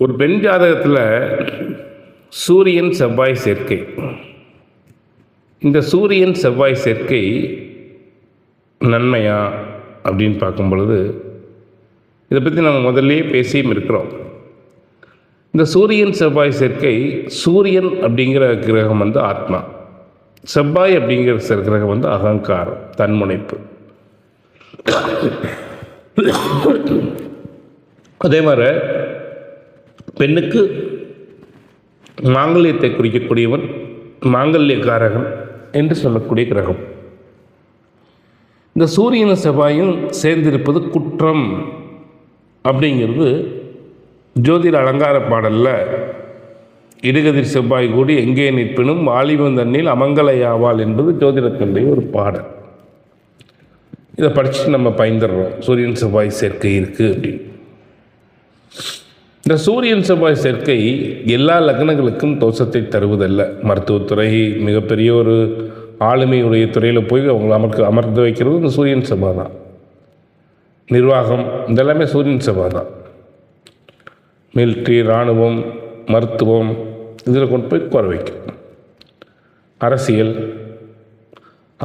ஒரு பெண் ஜாதகத்தில் சூரியன் செவ்வாய் சேர்க்கை, இந்த சூரியன் செவ்வாய் சேர்க்கை நன்மையா அப்படின்னு பார்க்கும் பொழுது இதை பற்றி நம்ம முதல்லையே பேசியும் இருக்கிறோம். இந்த சூரியன் செவ்வாய் சேர்க்கை, சூரியன் அப்படிங்கிற கிரகம் வந்து ஆத்மா, செவ்வாய் அப்படிங்கிற கிரகம் வந்து அகங்காரம், தன்முனைப்பு. அதே மாதிரி பெண்ணுக்கு மாங்கல்யத்தை குறிக்கக்கூடியவன் மாங்கல்யக்காரகன் என்று சொல்லக்கூடிய கிரகம். இந்த சூரியனும் செவ்வாயும் சேர்ந்திருப்பது குற்றம் அப்படிங்கிறது ஜோதிட அலங்கார பாடலில் இடுகதிர் செவ்வாய் கூடி எங்கே நிற்பினும் வாலிபன் தண்ணில் அமங்கலையாவாள் என்பது ஜோதிடத்தினுடைய ஒரு பாடல். இதை படிச்சுட்டு நம்ம பயந்துடுறோம், சூரியன் செவ்வாய் சேர்க்கை இருக்குது அப்படின்னு. இந்த சூரியன் செவ்வாய் சேர்க்கை எல்லா லக்னங்களுக்கும் தோஷத்தை தருவதல்ல. மருத்துவத்துறை, மிகப்பெரிய ஒரு ஆளுமையுடைய துறையில் போய் அவங்களை அமர்ந்து வைக்கிறது இந்த சூரியன் செவ்வாய் தான். நிர்வாகம் இதெல்லாமே சூரியன் செவ்வாய் தான். மிலிட்ரி, இராணுவம், மருத்துவம் இதில் கொண்டு போய் குறை வைக்கும். அரசியல்.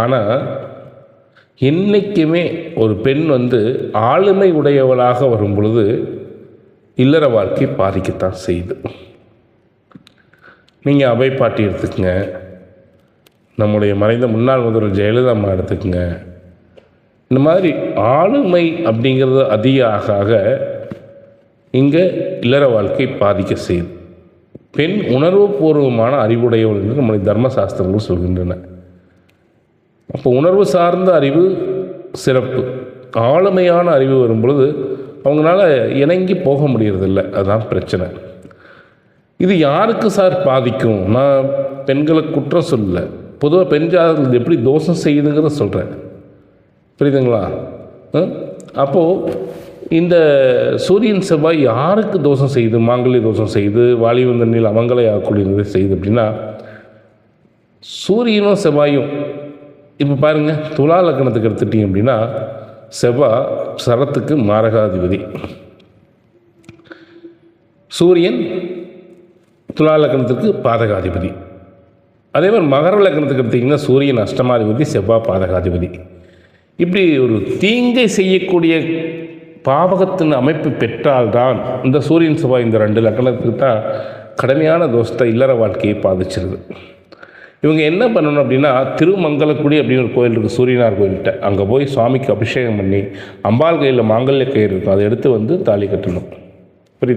ஆனால் என்றைக்குமே ஒரு பெண் வந்து ஆளுமை உடையவளாக வரும் பொழுது இல்லற வாழ்க்கை பாதிக்கத்தான் செய்யுது. நீங்கள் அவை பாட்டி எடுத்துக்கங்க, நம்முடைய மறைந்த முன்னாள் முதல்வர் ஜெயலலிதா அம்மா எடுத்துக்கங்க. இந்த மாதிரி ஆளுமை அப்படிங்கிறது அதிக ஆக இங்கே இல்லற வாழ்க்கை பாதிக்க செய்யுது. பெண் உணர்வுபூர்வமான அறிவுடையவள் என்று நம்முடைய தர்மசாஸ்திரங்கள் சொல்கின்றன. அப்போ உணர்வு சார்ந்த அறிவு சிறப்பு. ஆளுமையான அறிவு வரும் பொழுது அவங்களால இணங்கி போக முடியறதில்லை. அதுதான் பிரச்சனை. இது யாருக்கு சார் பாதிக்கும்? நான் பெண்களை குற்றம் சொல்லலை, பொதுவாக பெண் ஜாதகத்தில் எப்படி தோஷம் செய்யுதுங்கிறத சொல்கிறேன், புரியுதுங்களா? அப்போது இந்த சூரியன் செவ்வாய் யாருக்கு தோஷம் செய்யுது? மாங்கல்ய தோஷம் செய்யுது, வாலிபன் தண்ணில் அமங்கலை ஆகக்கூடியது செய்யுது அப்படின்னா சூரியனும் செவ்வாயும். இப்போ பாருங்கள், துலா லக்னத்துக்கு எடுத்துட்டீங்க அப்படின்னா செவ்வாய் சரத்துக்கு மாரகாதிபதி, சூரியன் துலா லக்னத்துக்கு பாதகாதிபதி. அதே மாதிரி மகர லக்னத்துக்கு எடுத்திங்கன்னா சூரியன் அஷ்டமாதிபதி, செவ்வாய் பாதகாதிபதி. இப்படி ஒரு தீங்கை செய்யக்கூடிய பாவகத்தின் அமைப்பு பெற்றால்தான் இந்த சூரியன் செவ்வாய் இந்த ரெண்டு லக்னத்துக்கு தான் கடுமையான தோஷத்தை இல்லற வாழ்க்கையை பாதிச்சிருது. இவங்க என்ன பண்ணணும் அப்படின்னா, திருமங்கலக்குடி அப்படின்னு ஒரு கோயில் இருக்குது, சூரியனார் கோயில்கிட்ட. அங்கே போய் சுவாமிக்கு அபிஷேகம் பண்ணி அம்பாள் கையில் மாங்கல்ய கயிறு இருக்கும், அதை எடுத்து வந்து தாலி கட்டணும்.